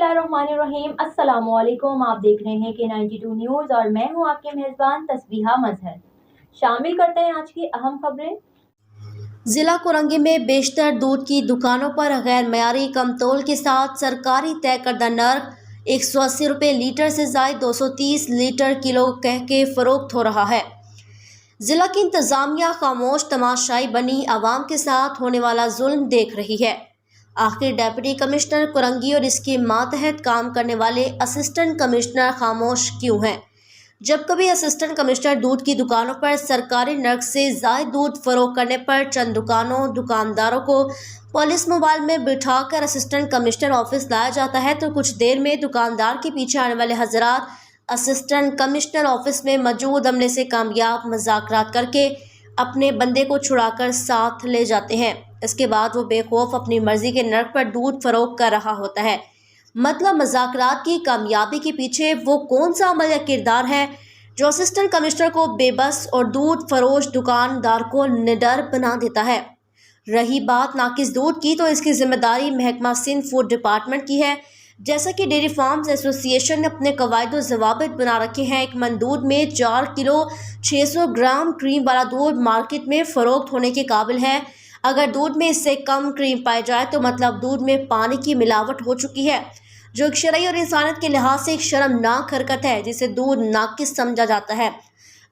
बिस्मिल्लाहिर्रहमानिर्रहीम। अस्सलाम वालेकुम। आप देख रहे हैं K92 न्यूज़ और मैं हूं आपके मेज़बान तस्बीहा मजहर। शामिल करते हैं आज की अहम खबरें। जिला कोरंगी में बेशतर दूध की दुकानों पर गैर मयारी कम तोल के साथ सरकारी तय करदा नर्क 180 रुपये लीटर से ज़ायद 230 लीटर किलो कह के फरोख्त हो रहा है। जिला की इंतजामिया खामोश तमाशाई बनी आवाम के साथ होने वाला जुल्म देख रही है। आखिर डिप्टी कमिश्नर कोरंगी और इसके मातहत काम करने वाले असिस्टेंट कमिश्नर खामोश क्यों हैं? जब कभी असिस्टेंट कमिश्नर दूध की दुकानों पर सरकारी नर्क से ज़ायद दूध फरोख्त करने पर चंद दुकानदारों को पुलिस मोबाइल में बिठाकर असिस्टेंट कमिश्नर ऑफिस लाया जाता है, तो कुछ देर में दुकानदार के पीछे आने वाले हजरात असिस्टेंट कमिश्नर ऑफिस में मौजूद अमले से कामयाब मुज़ाकरात करके अपने बंदे को छुड़ाकर साथ ले जाते हैं। इसके बाद वो बेखौफ अपनी मर्जी के नर्क पर दूध फरोख्त कर रहा होता है। मतलब मुज़ाकरात की कामयाबी के पीछे वो कौन सा अमल या किरदार है जो असिस्टेंट कमिश्नर को बेबस और दूध फरोश दुकानदार को निडर बना देता है। रही बात नाकिस दूध की, तो इसकी जिम्मेदारी महकमा सिंध फूड डिपार्टमेंट की है। जैसा कि डेयरी फार्म्स एसोसिएशन ने अपने कवायद व ज़वाबित बना रखे हैं, एक मन दूध में 4 किलो 600 ग्राम क्रीम वाला दूध मार्केट में फ़रोख्त होने के काबिल है। अगर दूध में इससे कम क्रीम पाई जाए तो मतलब दूध में पानी की मिलावट हो चुकी है, जो एक शरई और इंसानियत के लिहाज से एक शर्मनाक हरकत है, जिसे दूध नाकिस समझा जाता है।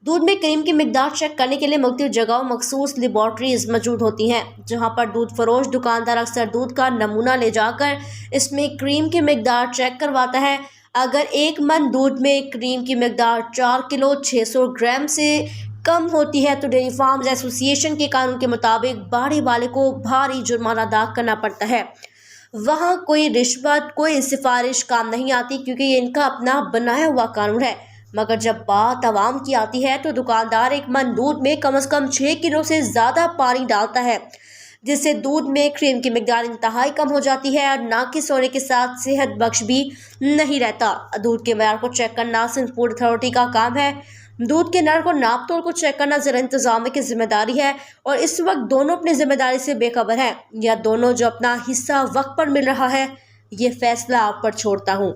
दूध में क्रीम की मिकदार चेक करने के लिए मुख्तलिफ जगहों मखसूस लेबॉर्ट्रीज मौजूद होती हैं, जहां पर दूध फरोश दुकानदार अक्सर दूध का नमूना ले जाकर इसमें क्रीम की मिकदार चेक करवाता है। अगर एक मन दूध में क्रीम की मिकदार 4 किलो 600 ग्राम से कम होती है तो डेयरी फार्म्स एसोसिएशन के कानून के मुताबिक बाड़ी वाले को भारी जुर्माना अदा करना पड़ता है। वहाँ कोई रिश्वत कोई सिफारिश काम नहीं आती, क्योंकि ये इनका अपना बनाया हुआ कानून है। मगर जब बात आवाम की आती है तो दुकानदार एक मन दूध में कम से कम 6 किलो से ज़्यादा पानी डालता है, जिससे दूध में क्रीम की मिकदार इंतहाई कम हो जाती है और नाकिस होने के साथ सेहत बख्श भी नहीं रहता। दूध के मयार को चेक करना सिंध फूड अथॉरिटी का काम है। दूध के नर्क और नाप तोल को चेक करना ज़रा इंतजामिया की जिम्मेदारी है, और इस वक्त दोनों अपनी जिम्मेदारी से बेखबर हैं, या दोनों जो अपना हिस्सा वक्त पर मिल रहा है, ये फैसला आप पर छोड़ता हूँ।